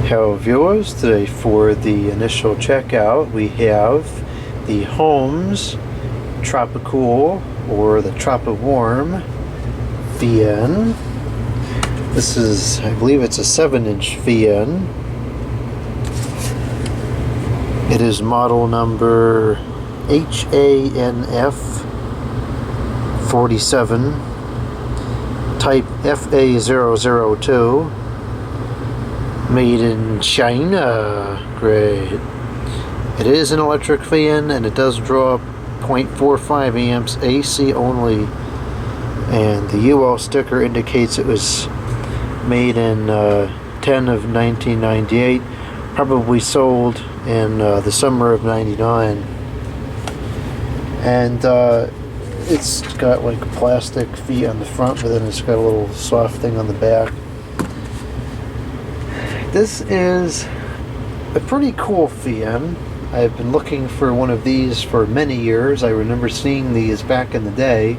Hello viewers, today for the initial checkout we have the Holmes TropiCool or the TropiWarm VN. This is, I believe it's a 7-inch VN. It is model number HANF-47 type FA002. Made in China. Great. It is an electric fan and it does draw 0.45 amps AC only, and the UL sticker indicates it was made in 10 of 1998, probably sold in the summer of 99. And it's got like a plastic feet on the front, but then it's got a little soft thing on the back. This is a pretty cool fan. I've been looking for one of these for many years. I remember seeing these back in the day.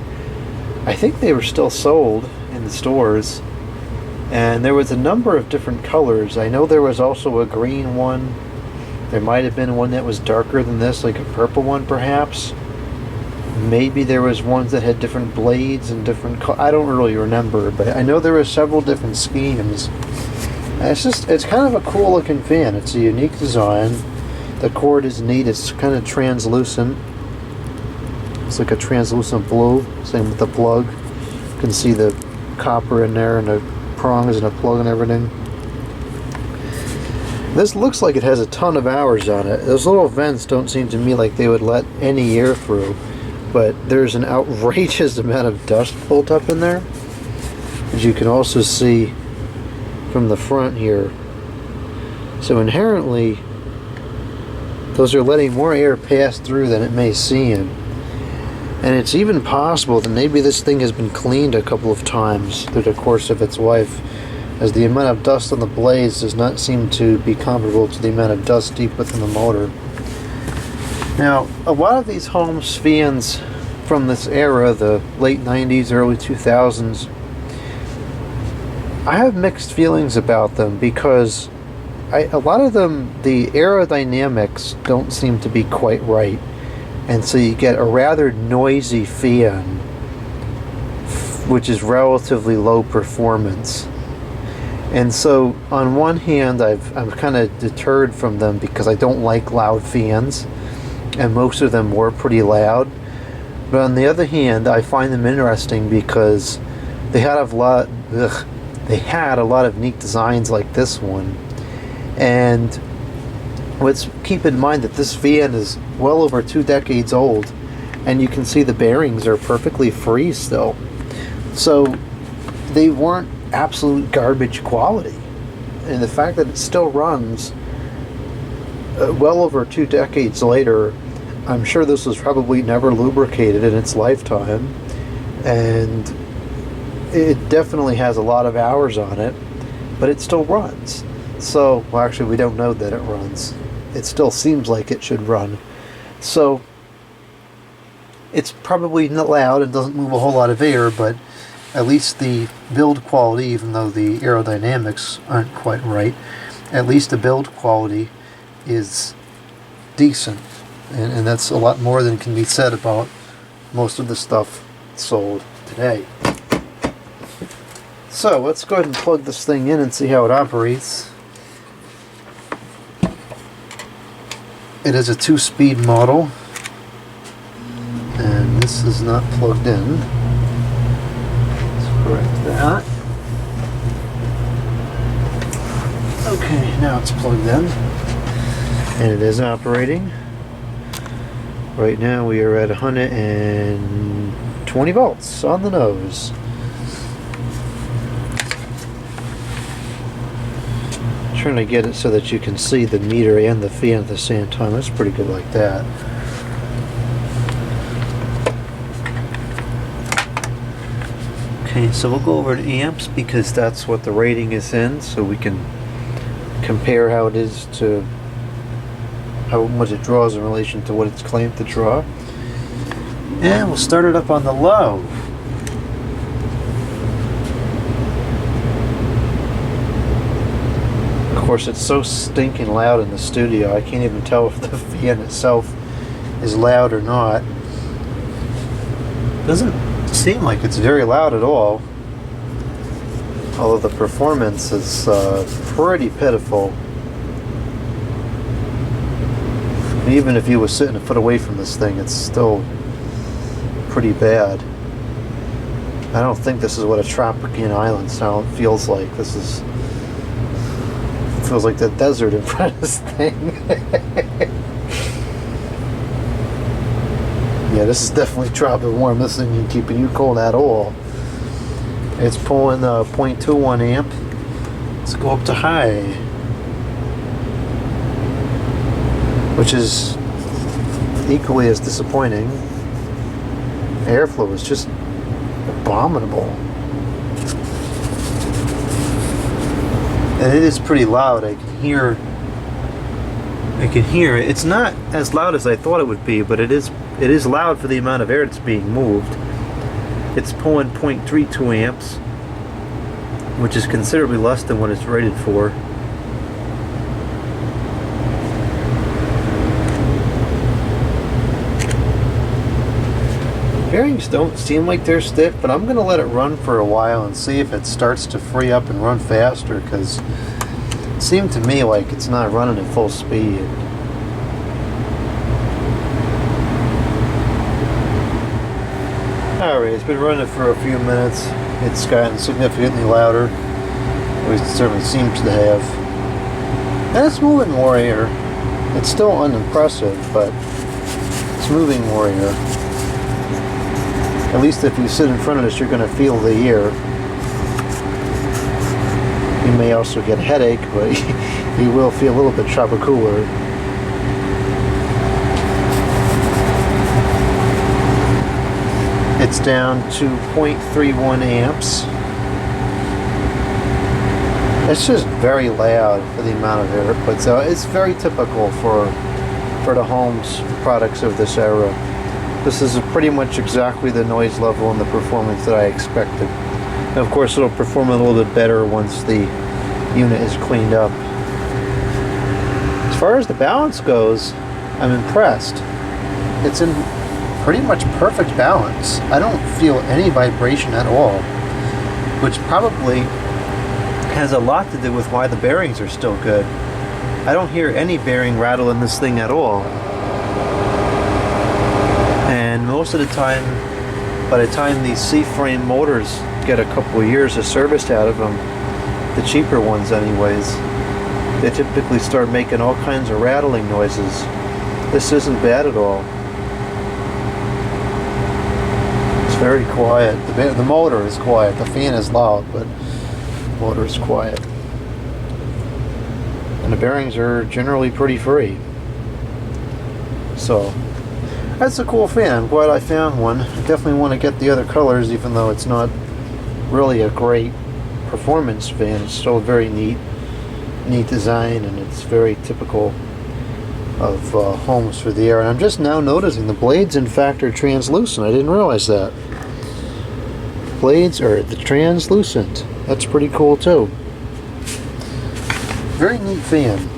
I think they were still sold in the stores. And there was a number of different colors. I know there was also a green one. There might have been one that was darker than this, like a purple one perhaps. Maybe there was ones that had different blades and different colors. I don't really remember, but I know there were several different schemes. It's kind of a cool looking fan. It's a unique design. The cord is neat. It's kind of translucent. It's like a translucent blue. Same with the plug. You can see the copper in there and the prongs and the plug and everything. This looks like it has a ton of hours on it. Those little vents don't seem to me like they would let any air through, but there's an outrageous amount of dust built up in there, as you can also see from the front here. So inherently those are letting more air pass through than it may seem, and it's even possible that maybe this thing has been cleaned a couple of times through the course of its life, as the amount of dust on the blades does not seem to be comparable to the amount of dust deep within the motor. Now, a lot of these Holmes fans from this era, the late 90s, early 2000s, I have mixed feelings about them, because a lot of them, the aerodynamics don't seem to be quite right, and so you get a rather noisy fan which is relatively low performance. And so on one hand I'm kind of deterred from them because I don't like loud fans, and most of them were pretty loud. But on the other hand, I find them interesting because they had a lot of neat designs like this one. And let's keep in mind that this fan is well over 2 decades old, and you can see the bearings are perfectly free still. So they weren't absolute garbage quality. And the fact that it still runs well over 2 decades later, I'm sure this was probably never lubricated in its lifetime, and it definitely has a lot of hours on it, but it still runs. So, well, actually we don't know that it runs. It still seems like it should run. So it's probably not loud and doesn't move a whole lot of air, but at least the build quality, even though the aerodynamics aren't quite right, at least the build quality is decent. And that's a lot more than can be said about most of the stuff sold today. So let's go ahead and plug this thing in and see how it operates. It is a 2-speed model, and this is not plugged in. Let's correct that. Okay, now it's plugged in, and it is operating. Right now we are at 120 volts on the nose. Trying to get it so that you can see the meter and the fan at the same time. That's pretty good like that. Okay, so we'll go over to amps because that's what the rating is in, so we can compare how it is to how much it draws in relation to what it's claimed to draw. And we'll start it up on the low. course, it's so stinking loud in the studio, I can't even tell if the fan itself is loud or not. Doesn't seem like it's very loud at all, although the performance is pretty pitiful. And even if you were sitting a foot away from this thing, it's still pretty bad. I don't think this is what a Tropican island sound feels like. Feels like the desert in front of this thing. Yeah, this is definitely tropical warm. This thing ain't keeping you cold at all. It's pulling 0.21 amp. Let's go up to high, which is equally as disappointing. Airflow is just abominable. And it is pretty loud. I can hear it. It's not as loud as I thought it would be, but it is loud for the amount of air that's being moved. It's pulling 0.32 amps, which is considerably less than what it's rated for. Bearings don't seem like they're stiff, but I'm going to let it run for a while and see if it starts to free up and run faster, because it seemed to me like it's not running at full speed. Alright, it's been running for a few minutes. It's gotten significantly louder. At least it certainly seems to have. And it's moving more air. It's still unimpressive, but it's moving more air. At least if you sit in front of this, you're going to feel the air. You may also get a headache, but you will feel a little bit TropiCooler. It's down to 0.31 amps. It's just very loud for the amount of air it puts out. It's very typical for the Holmes products of this era. This is pretty much exactly the noise level and the performance that I expected. And of course, it'll perform a little bit better once the unit is cleaned up. As far as the balance goes, I'm impressed. It's in pretty much perfect balance. I don't feel any vibration at all, which probably has a lot to do with why the bearings are still good. I don't hear any bearing rattle in this thing at all. And most of the time, by the time these C-frame motors get a couple of years of service out of them, the cheaper ones anyways, they typically start making all kinds of rattling noises. This isn't bad at all. It's very quiet. The motor is quiet. The fan is loud, but the motor is quiet. And the bearings are generally pretty free. So that's a cool fan. I'm glad I found one. I definitely want to get the other colors, even though it's not really a great performance fan. It's still a very neat design, and it's very typical of Holmes for the era. And I'm just now noticing the blades, in fact, are translucent. I didn't realize that. Blades are translucent. That's pretty cool too. Very neat fan.